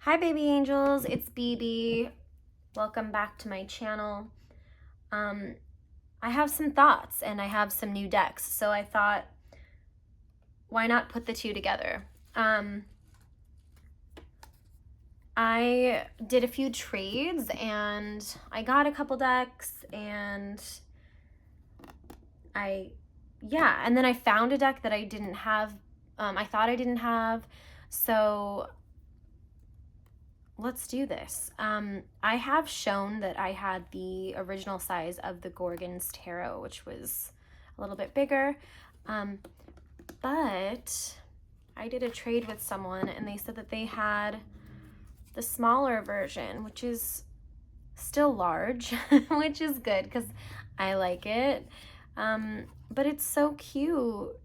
Hi baby angels, it's BB. Welcome back to my channel. I have some thoughts and I have some new decks, so I thought, why not put the two together? I did a few trades and I got a couple decks and and then I found a deck that I didn't have, I thought I didn't have, so let's do this. I have shown that I had the original size of the Gorgon's Tarot, which was a little bit bigger, but I did a trade with someone and they said that they had the smaller version, which is still large, which is good because I like it, but it's so cute.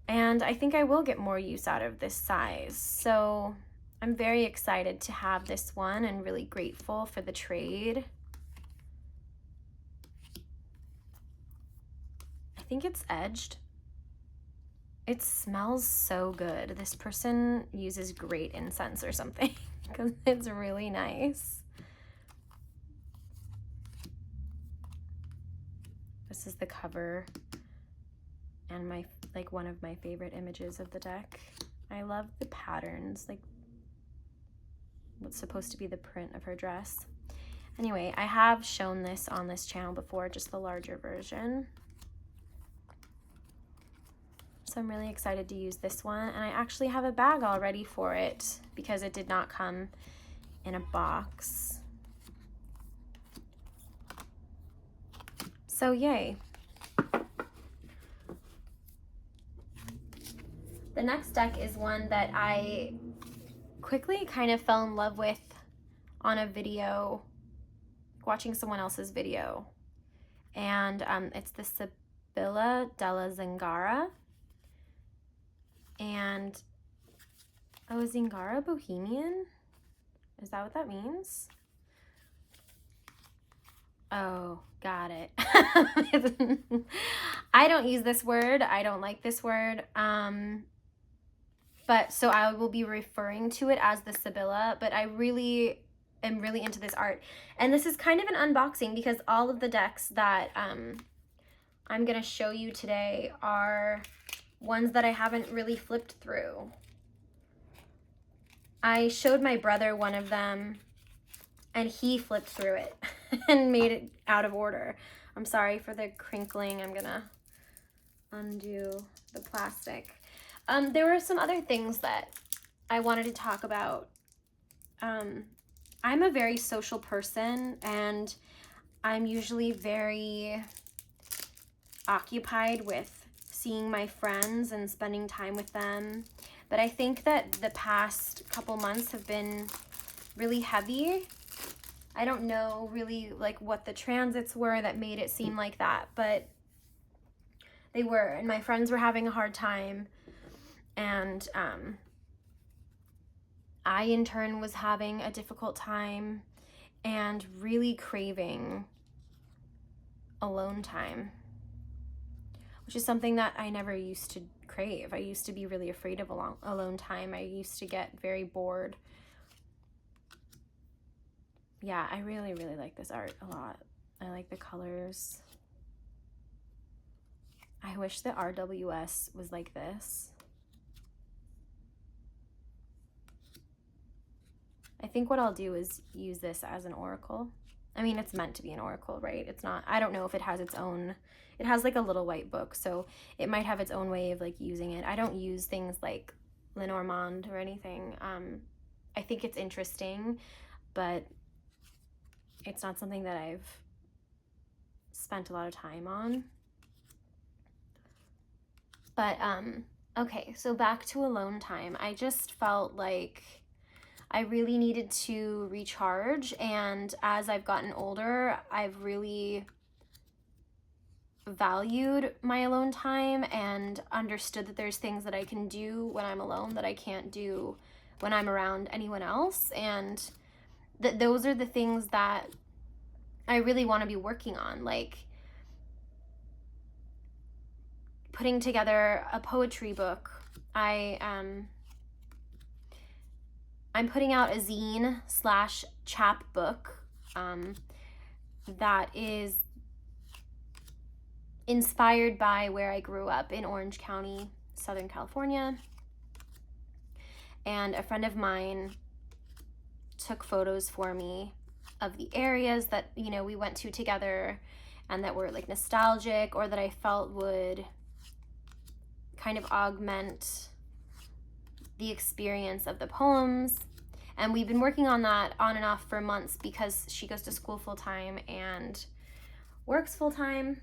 And I think I will get more use out of this size. So I'm very excited to have this one and really grateful for the trade. I think it's edged. It smells so good. This person uses great incense or something because it's really nice. This is the cover and one of my favorite images of the deck. I love the patterns, like what's supposed to be the print of her dress. Anyway, I have shown this on this channel before, just the larger version. So I'm really excited to use this one, and I actually have a bag already for it because it did not come in a box. So yay. The next deck is one that I quickly kind of fell in love with on a video, watching someone else's video. And it's the Sibylla della Zingara. And, oh, is Zingara Bohemian? Is that what that means? Oh, got it. I don't use this word. I don't like this word. But so I will be referring to it as the Sibylla, but I really am really into this art. And this is kind of an unboxing because all of the decks that I'm going to show you today are ones that I haven't really flipped through. I showed my brother one of them and he flipped through it and made it out of order. I'm sorry for the crinkling. I'm going to undo the plastic. There were some other things that I wanted to talk about. I'm a very social person and I'm usually very occupied with seeing my friends and spending time with them. But I think that the past couple months have been really heavy. I don't know really like what the transits were that made it seem like that, but they were, and my friends were having a hard time. And I, in turn, was having a difficult time and really craving alone time, which is something that I never used to crave. I used to be really afraid of alone time. I used to get very bored. Yeah, I really, really like this art a lot. I like the colors. I wish the RWS was like this. I think what I'll do is use this as an oracle. I mean, it's meant to be an oracle, right? It's not, I don't know if it has its own, it has like a little white book, so it might have its own way of like using it. I don't use things like Lenormand or anything. I think it's interesting, but it's not something that I've spent a lot of time on. But, okay, so back to alone time. I just felt like I really needed to recharge, and as I've gotten older, I've really valued my alone time and understood that there's things that I can do when I'm alone that I can't do when I'm around anyone else, and that those are the things that I really want to be working on, like putting together a poetry book. I I'm putting out a zine / chapbook that is inspired by where I grew up in Orange County, Southern California. And a friend of mine took photos for me of the areas that, you know, we went to together and that were like nostalgic or that I felt would kind of augment the experience of the poems. And we've been working on that on and off for months because she goes to school full-time and works full-time.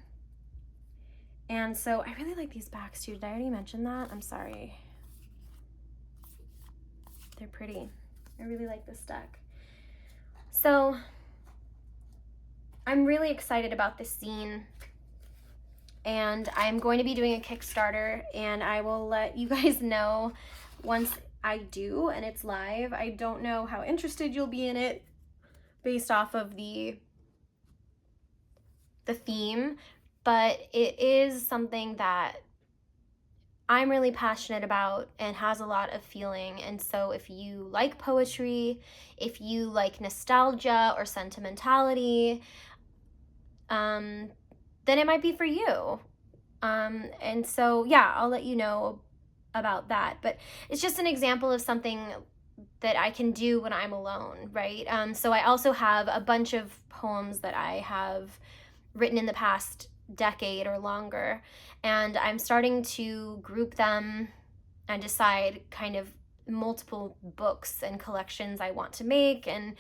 And so I really like these backs too. Did I already mention that? I'm sorry. They're pretty. I really like this deck. So I'm really excited about this zine, and I'm going to be doing a Kickstarter, and I will let you guys know once I do and it's live. I don't know how interested you'll be in it based off of the theme, but it is something that I'm really passionate about and has a lot of feeling. And so if you like poetry, if you like nostalgia or sentimentality, then it might be for you. And so, yeah, I'll let you know about that. But it's just an example of something that I can do when I'm alone, right? So I also have a bunch of poems that I have written in the past decade or longer, and I'm starting to group them and decide kind of multiple books and collections I want to make, and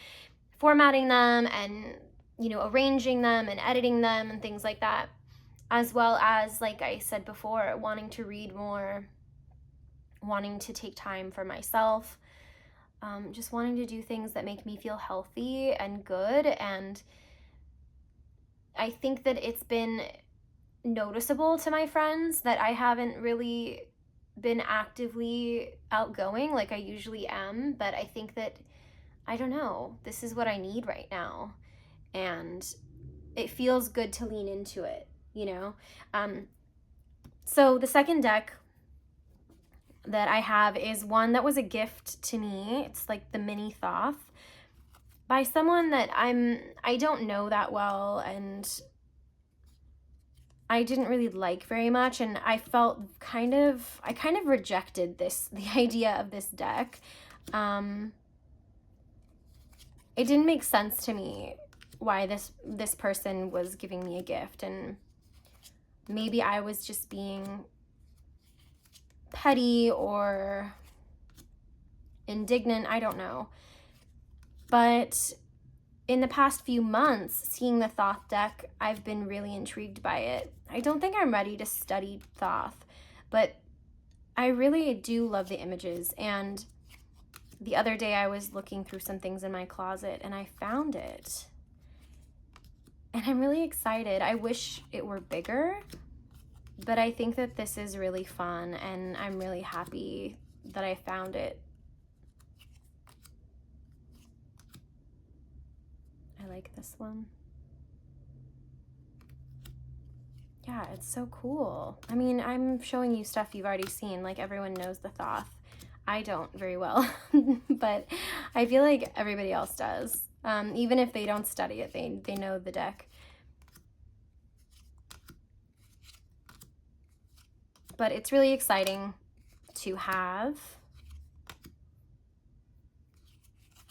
formatting them and, you know, arranging them and editing them and things like that, as well as, like I said before, wanting to read more, wanting to take time for myself, just wanting to do things that make me feel healthy and good. And I think that it's been noticeable to my friends that I haven't really been actively outgoing like I usually am, but I think that, I don't know, this is what I need right now, and it feels good to lean into it, you know? So the second deck that I have is one that was a gift to me. It's like the mini Thoth by someone that I don't know that well, and I didn't really like very much, and I felt I kind of rejected the idea of this deck. It didn't make sense to me why this person was giving me a gift, and maybe I was just being petty or indignant, I don't know. But in the past few months, seeing the Thoth deck, I've been really intrigued by it. I don't think I'm ready to study Thoth, but I really do love the images. And the other day I was looking through some things in my closet and I found it. And I'm really excited. I wish it were bigger, but I think that this is really fun, and I'm really happy that I found it. I like this one. Yeah, it's so cool. I mean, I'm showing you stuff you've already seen, like everyone knows the Thoth. I don't very well, but I feel like everybody else does. Even if they don't study it, they know the deck. But it's really exciting to have.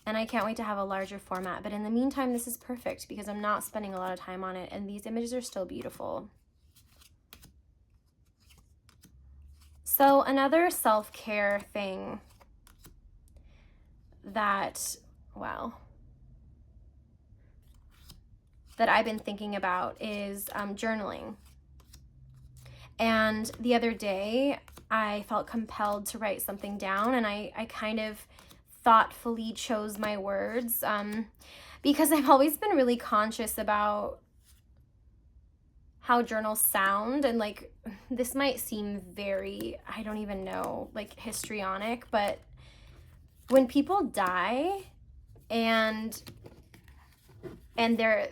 And I can't wait to have a larger format. But in the meantime, this is perfect because I'm not spending a lot of time on it, and these images are still beautiful. So another self-care thing that, wow, that I've been thinking about is journaling. And the other day, I felt compelled to write something down, and I kind of thoughtfully chose my words because I've always been really conscious about how journals sound, and like this might seem very, I don't even know, like histrionic, but when people die and their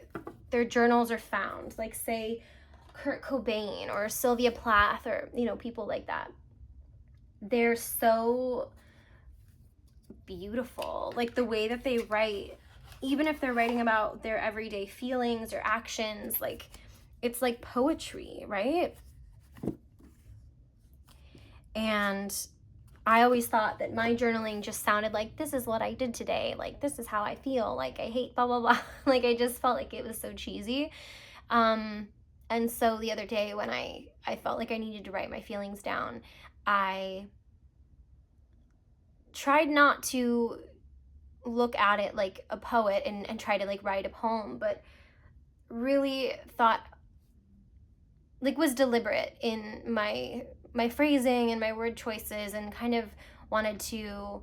journals are found, like say Kurt Cobain or Sylvia Plath, or, you know, people like that, they're so beautiful. Like the way that they write, even if they're writing about their everyday feelings or actions, like it's like poetry, right? And I always thought that my journaling just sounded like, this is what I did today. Like, this is how I feel. Like, I hate blah, blah, blah. Like, I just felt like it was so cheesy. And so the other day when I felt like I needed to write my feelings down, I tried not to look at it like a poet and try to like write a poem, but really thought, like, was deliberate in my phrasing and my word choices, and kind of wanted to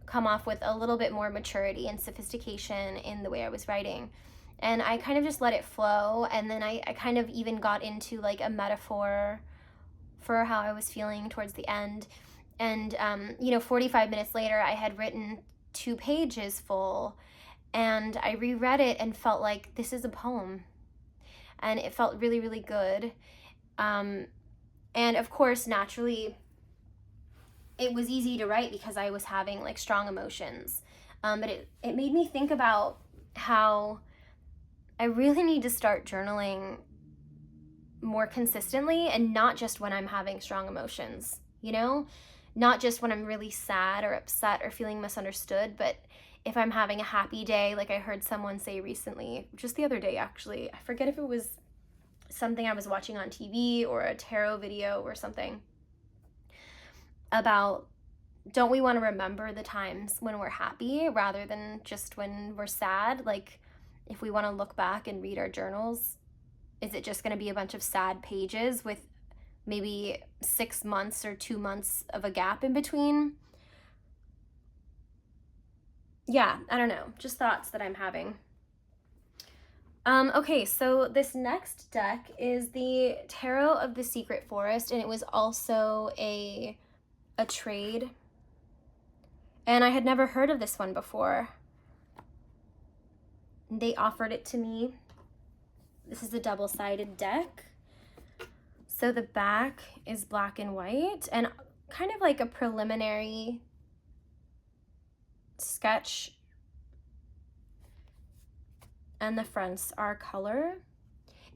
come off with a little bit more maturity and sophistication in the way I was writing. And I kind of just let it flow, and then I kind of even got into like a metaphor for how I was feeling towards the end. And 45 minutes later I had written 2 pages full, and I reread it and felt like this is a poem, and it felt really, really good. And of course, naturally, it was easy to write because I was having like strong emotions. But it made me think about how I really need to start journaling more consistently, and not just when I'm having strong emotions, not just when I'm really sad or upset or feeling misunderstood, but if I'm having a happy day. Like I heard someone say recently, just the other day actually, I forget if it was something I was watching on TV or a tarot video or something, about, don't we want to remember the times when we're happy rather than just when we're sad? Like, if we want to look back and read our journals, is it just going to be a bunch of sad pages with maybe 6 months or 2 months of a gap in between? Yeah, I don't know, just thoughts that I'm having. Okay, so this next deck is the Tarot of the Secret Forest, and it was also a trade. And I had never heard of this one before. They offered it to me. This is a double-sided deck. So the back is black and white, and kind of like a preliminary sketch, and the fronts are color.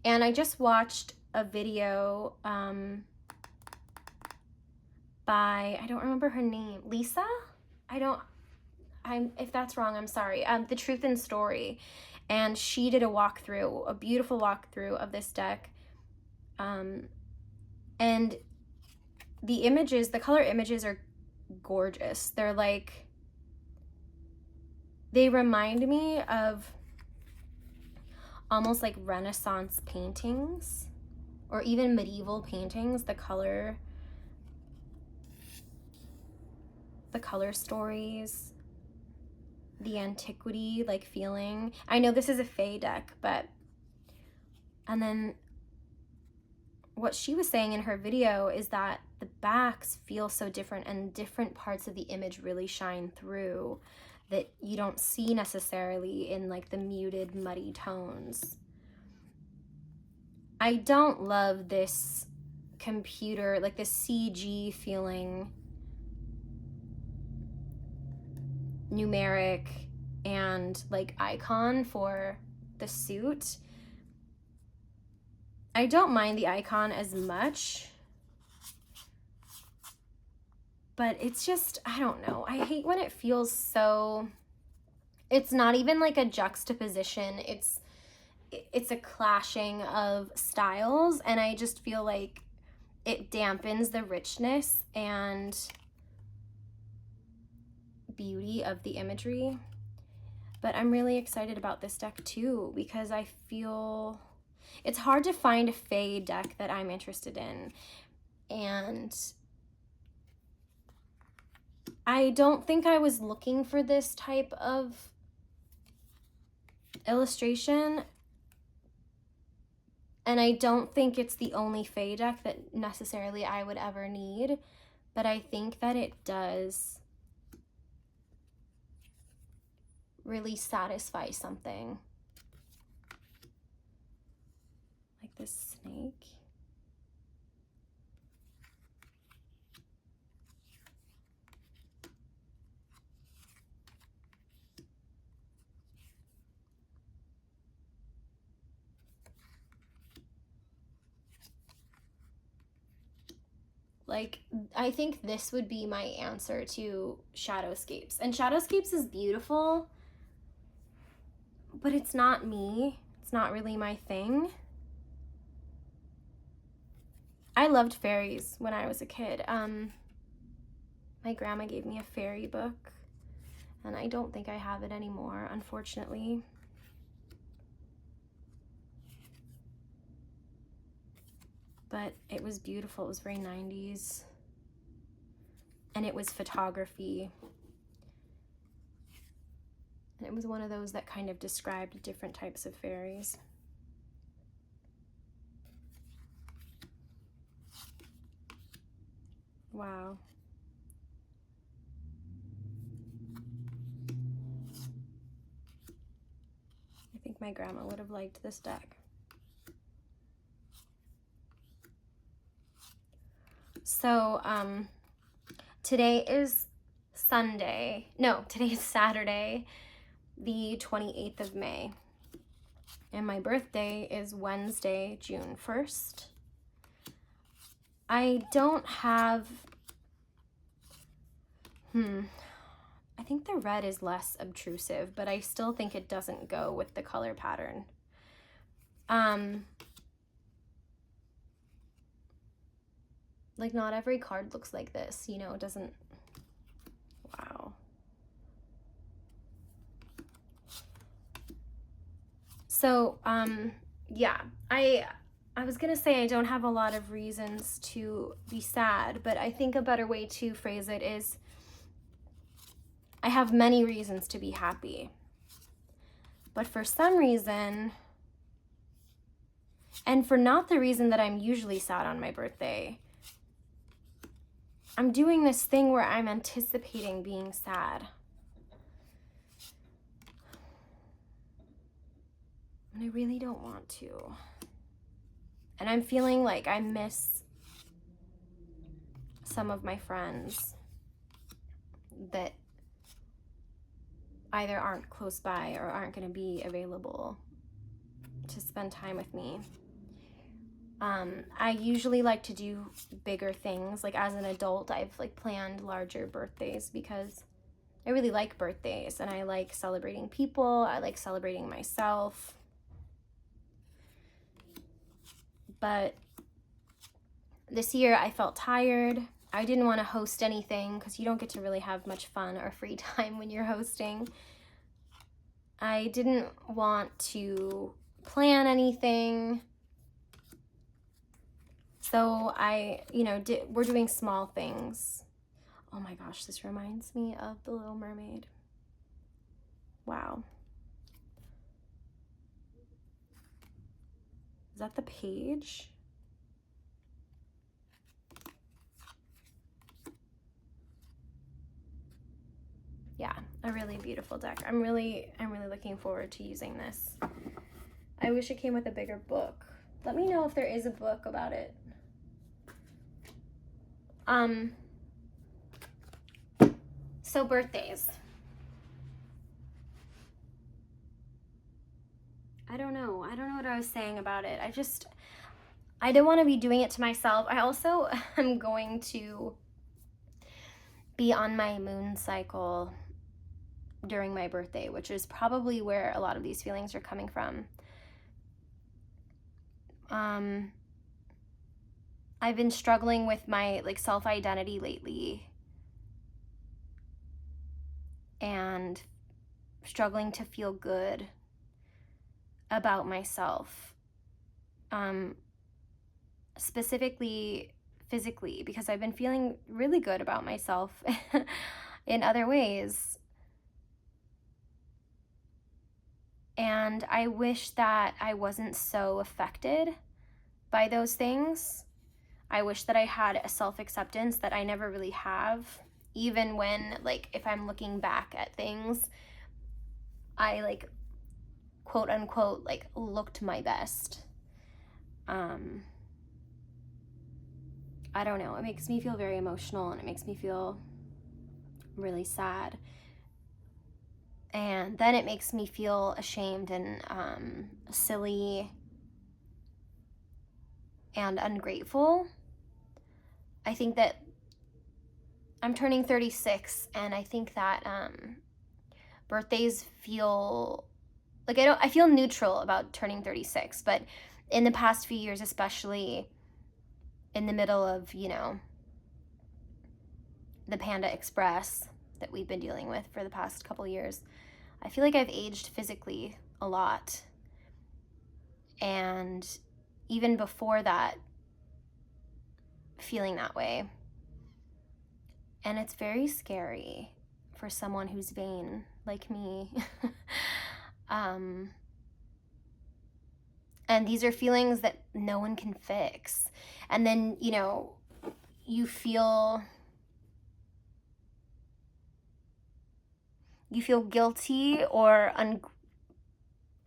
And I just watched a video by, I don't remember her name, Lisa? If that's wrong, I'm sorry. The Truth and Story. And she did a beautiful walkthrough of this deck. And the color images are gorgeous. They're like, they remind me of almost like Renaissance paintings or even medieval paintings. The color stories, the antiquity, like feeling. I know this is a Fae deck, but, and then what she was saying in her video is that the backs feel so different, and different parts of the image really shine through that you don't see necessarily in like the muted, muddy tones. I don't love this computer, like this CG feeling numeric and like icon for the suit. I don't mind the icon as much, but it's just, I don't know. I hate when it feels so, it's not even like a juxtaposition. It's a clashing of styles, and I just feel like it dampens the richness and beauty of the imagery. But I'm really excited about this deck too, because I feel it's hard to find a Fae deck that I'm interested in, and I don't think I was looking for this type of illustration, and I don't think it's the only Fae deck that necessarily I would ever need, but I think that it does really satisfy something. Like this snake. Like, I think this would be my answer to Shadowscapes. And Shadowscapes is beautiful, but it's not me. It's not really my thing. I loved fairies when I was a kid. My grandma gave me a fairy book, and I don't think I have it anymore, unfortunately. But it was beautiful. It was very 90s. And it was photography. And it was one of those that kind of described different types of fairies. Wow. I think my grandma would have liked this deck. So, today is Sunday. No, today is Saturday, the 28th of May. And my birthday is Wednesday, June 1st. I don't have, I think the red is less obtrusive, but I still think it doesn't go with the color pattern. Like, not every card looks like this, you know, it doesn't, wow. So, yeah, I was gonna say I don't have a lot of reasons to be sad, but I think a better way to phrase it is I have many reasons to be happy. But for some reason, and for not the reason that I'm usually sad on my birthday, I'm doing this thing where I'm anticipating being sad. And I really don't want to. And I'm feeling like I miss some of my friends that either aren't close by or aren't going to be available to spend time with me. I usually like to do bigger things. Like, as an adult, I've like planned larger birthdays because I really like birthdays and I like celebrating people. I like celebrating myself. But this year I felt tired. I didn't want to host anything because you don't get to really have much fun or free time when you're hosting. I didn't want to plan anything. So we're doing small things. Oh my gosh, this reminds me of The Little Mermaid. Wow. Is that the page? Yeah, a really beautiful deck. I'm really looking forward to using this. I wish it came with a bigger book. Let me know if there is a book about it. So birthdays. I don't know what I was saying about it. I don't want to be doing it to myself. I also am going to be on my moon cycle during my birthday, which is probably where a lot of these feelings are coming from. I've been struggling with my self-identity lately and struggling to feel good about myself, specifically physically, because I've been feeling really good about myself in other ways. And I wish that I wasn't so affected by those things. I wish that I had a self-acceptance that I never really have, even when, if I'm looking back at things, I, quote unquote, looked my best. I don't know. It makes me feel very emotional and it makes me feel really sad. And then it makes me feel ashamed and silly and ungrateful. I think that I'm turning 36, and I think that birthdays feel like I feel neutral about turning 36, but in the past few years, especially in the middle of, you know, the Panda Express that we've been dealing with for the past couple years, I feel like I've aged physically a lot. And even before that, feeling that way. And it's very scary for someone who's vain like me. And these are feelings that no one can fix. And then, you know, you feel guilty or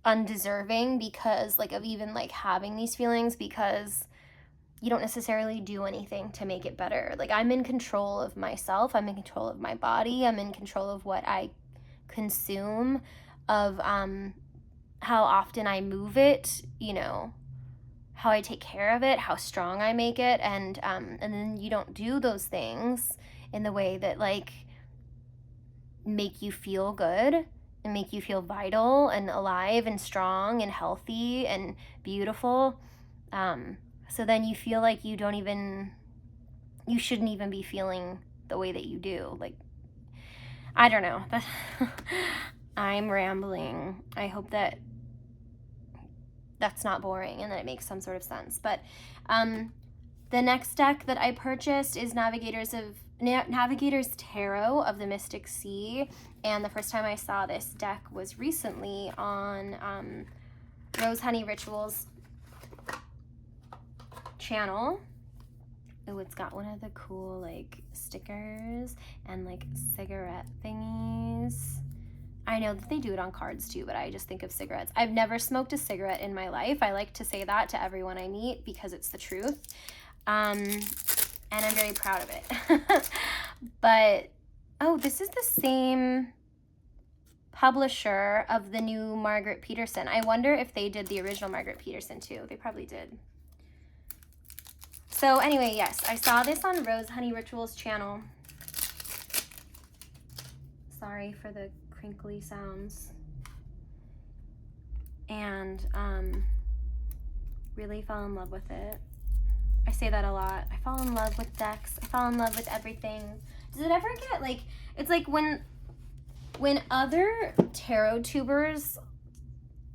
undeserving because, like, of even, like, having these feelings, because you don't necessarily do anything to make it better. Like, I'm in control of myself. I'm in control of my body. I'm in control of what I consume, of how often I move it, you know, how I take care of it, how strong I make it. And then you don't do those things in the way that, like, make you feel good and make you feel vital and alive and strong and healthy and beautiful. So then you feel like you shouldn't even be feeling the way that you do. Like, I don't know. I'm rambling. I hope that that's not boring and that it makes some sort of sense. But the next deck that I purchased is Navigators Tarot of the Mystic Sea. And the first time I saw this deck was recently on Rose Honey Rituals channel. Oh, it's got one of the cool, like, stickers and, like, cigarette thingies. I know that they do it on cards too, but I just think of cigarettes. I've never smoked a cigarette in my life. I like to say that to everyone I meet because it's the truth. And I'm very proud of it. But, oh, this is the same publisher of the new Margaret Peterson. I wonder if they did the original Margaret Peterson too. They probably did. So anyway, yes, I saw this on Rose Honey Rituals channel. Sorry for the crinkly sounds. And really fell in love with it. I say that a lot. I fall in love with decks. I fall in love with everything. Does it ever get, like, it's like when other tarot tubers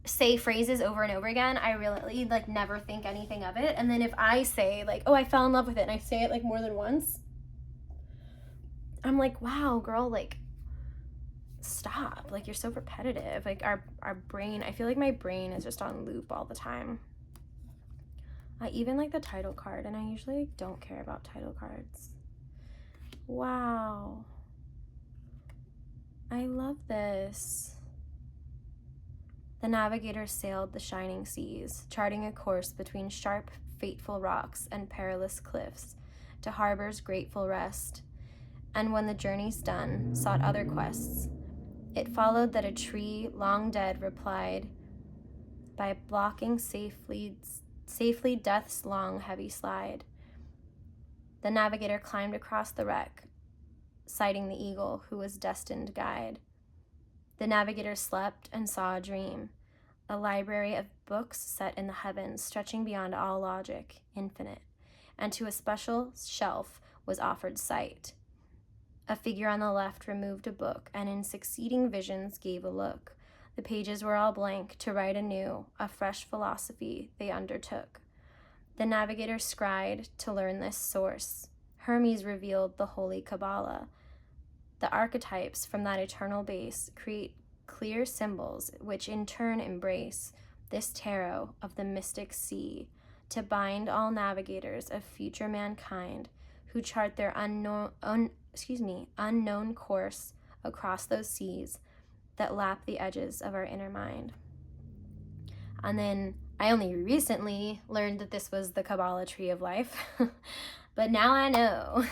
say phrases over and over again, I really, like, never think anything of it. And then if I say, like, oh, I fell in love with it, and I say it, like, more than once, I'm like, wow, girl, like, stop. Like, you're so repetitive. Like, our brain, I feel like my brain is just on loop all the time. I even like the title card, and I usually don't care about title cards. Wow. I love this. The Navigator sailed the shining seas, charting a course between sharp, fateful rocks and perilous cliffs, to harbor's grateful rest. And when the journey's done, sought other quests. It followed that a tree, long dead, replied, by blocking safely death's long, heavy slide. The Navigator climbed across the wreck, sighting the eagle who was destined guide. The Navigator slept and saw a dream, a library of books set in the heavens, stretching beyond all logic, infinite, and to a special shelf was offered sight. A figure on the left removed a book, and in succeeding visions gave a look. The pages were all blank, to write anew, a fresh philosophy they undertook. The Navigator scried to learn this source. Hermes revealed the holy Kabbala. The archetypes from that eternal base create clear symbols which in turn embrace this tarot of the mystic sea to bind all navigators of future mankind who chart their unknown course across those seas that lap the edges of our inner mind. And then I only recently learned that this was the Kabbala tree of life, but now I know.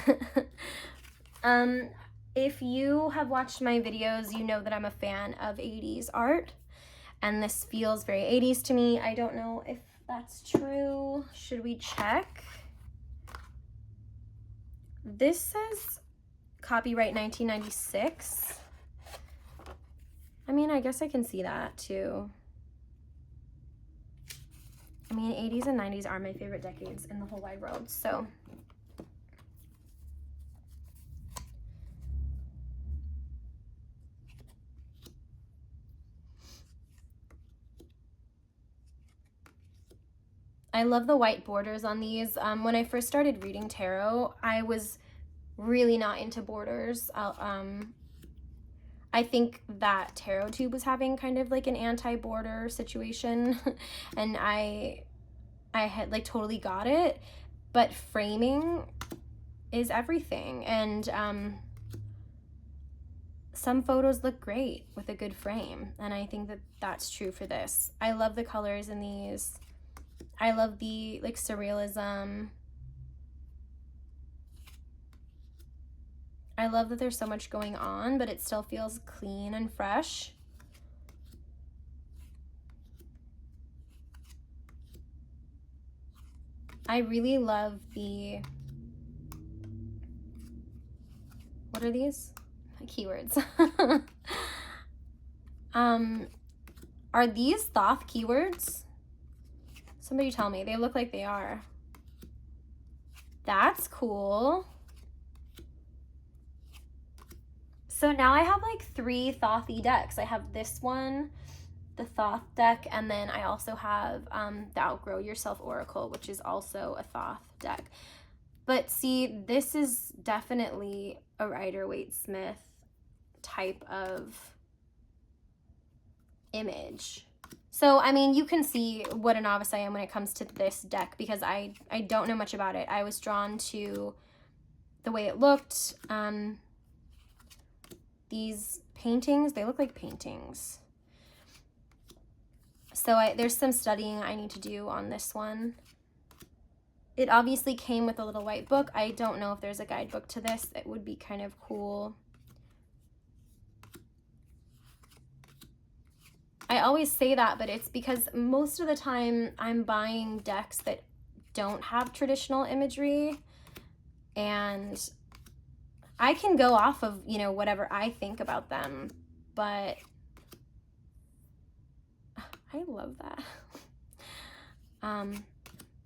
If you have watched my videos, you know that I'm a fan of 80s art, and this feels very 80s to me. I don't know if that's true. Should we check? This says copyright 1996. I mean, I guess I can see that too. I mean, 80s and 90s are my favorite decades in the whole wide world, so. I love the white borders on these. When I first started reading tarot, I was really not into borders. I think that Tarot Tube was having kind of like an anti-border situation, and I had like totally got it, but framing is everything, and some photos look great with a good frame, and I think that that's true for this. I love the colors in these. I love the like surrealism. I love that there's so much going on, but it still feels clean and fresh. I really love the, what are these? Keywords. Are these Thoth keywords? Somebody tell me. They look like they are. That's cool. So now I have like 3 Thothy decks. I have this one, the Thoth deck, and then I also have the Outgrow Yourself Oracle, which is also a Thoth deck. But see, this is definitely a Rider-Waite-Smith type of image. So, I mean, you can see what a novice I am when it comes to this deck, because I don't know much about it. I was drawn to the way it looked. These paintings, they look like paintings. So there's some studying I need to do on this one. It obviously came with a little white book. I don't know if there's a guidebook to this. It would be kind of cool. I always say that, but it's because most of the time I'm buying decks that don't have traditional imagery, and I can go off of, you know, whatever I think about them, but I love that.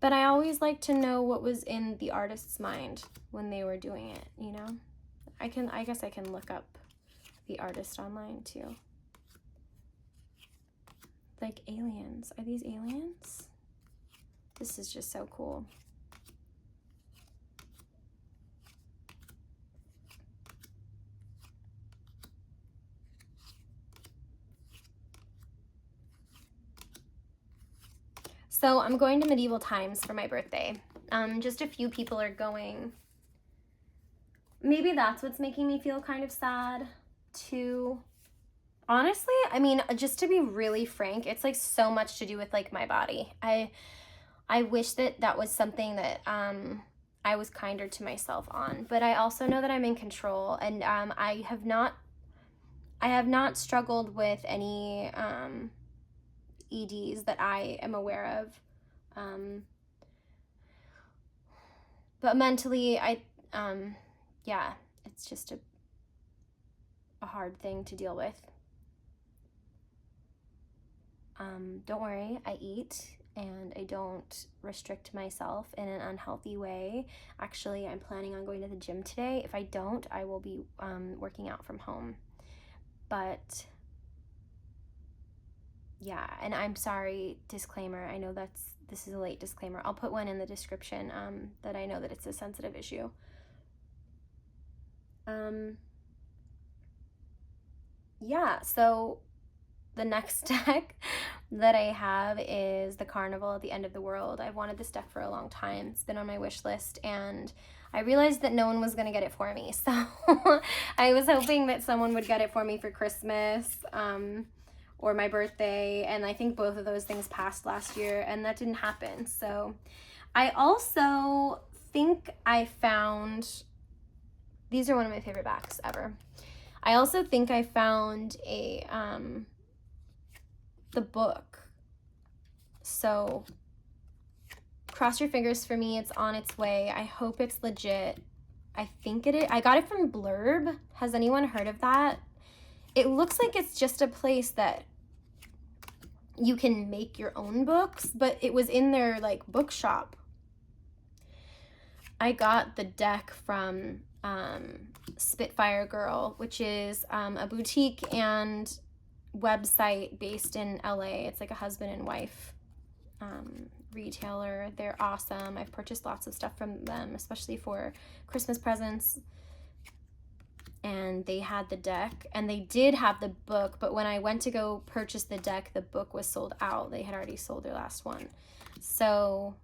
But I always like to know what was in the artist's mind when they were doing it, you know? I guess I can look up the artist online too. Like aliens. Are these aliens? This is just so cool. So I'm going to medieval times for my birthday. Just a few people are going. Maybe that's what's making me feel kind of sad too. Honestly, I mean, just to be really frank, it's like so much to do with like my body. I wish that that was something that I was kinder to myself on, but I also know that I'm in control, and I have not struggled with any EDs that I am aware of. But mentally, yeah, it's just a hard thing to deal with. Don't worry, I eat and I don't restrict myself in an unhealthy way. Actually, I'm planning on going to the gym today. If I don't, I will be working out from home. But yeah, and I'm sorry, disclaimer. I know this is a late disclaimer. I'll put one in the description that I know that it's a sensitive issue. Yeah, so the next deck that I have is the Carnival at the End of the World. I've wanted this deck for a long time. It's been on my wish list, and I realized that no one was going to get it for me. So I was hoping that someone would get it for me for Christmas or my birthday, and I think both of those things passed last year, and that didn't happen. So I also think I found, these are one of my favorite backs ever. I also think I found the book. So cross your fingers for me. It's on its way. I hope it's legit. I think it is. I got it from Blurb. Has anyone heard of that? It looks like it's just a place that you can make your own books, but it was in their like bookshop. I got the deck from Spitfire Girl, which is a boutique and website based in LA. It's like a husband and wife retailer. They're awesome. I've purchased lots of stuff from them, especially for Christmas presents. And they had the deck, and they did have the book, but when I went to go purchase the deck, the book was sold out. They had already sold their last one. So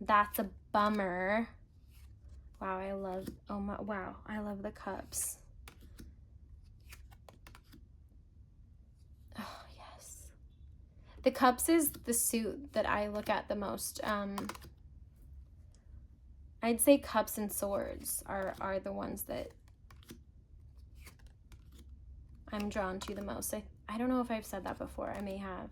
that's a bummer. Wow, I love, oh my, wow, I love the cups. Oh, yes. The cups is the suit that I look at the most. I'd say cups and swords are the ones that I'm drawn to the most. I don't know if I've said that before. I may have.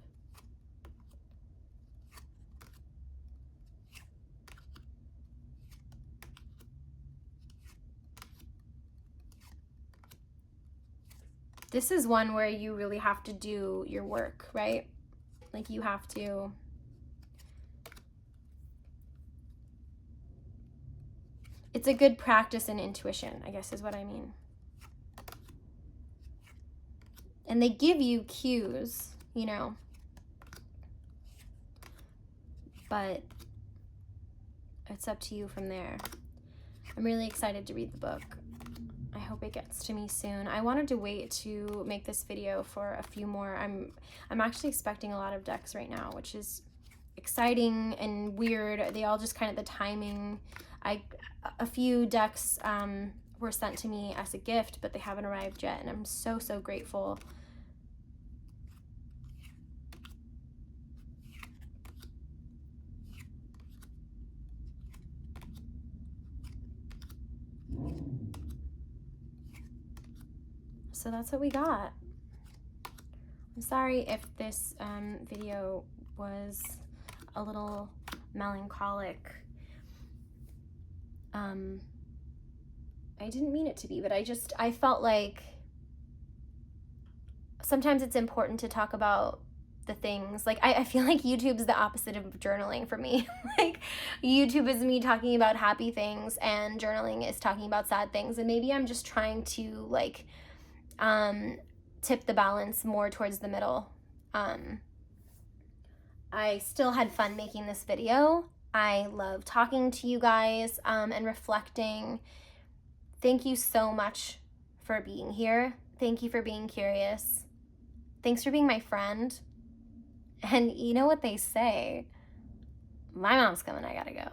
This is one where you really have to do your work, right? Like you have to. It's a good practice in intuition, I guess is what I mean. And they give you cues, you know, but it's up to you from there. I'm really excited to read the book. I hope it gets to me soon. I wanted to wait to make this video for a few more. I'm actually expecting a lot of decks right now, which is exciting and weird. They all just kind of the timing. A few decks were sent to me as a gift, but they haven't arrived yet, and I'm so grateful. So that's what we got. I'm sorry if this video was a little melancholic. I didn't mean it to be, but I felt like sometimes it's important to talk about the things. Like, I feel like YouTube is the opposite of journaling for me. Like, YouTube is me talking about happy things, and journaling is talking about sad things. And maybe I'm just trying to, like, tip the balance more towards the middle. I still had fun making this video. I love talking to you guys and reflecting. Thank you so much for being here. Thank you for being curious. Thanks for being my friend. And you know what they say? My mom's coming, I gotta go.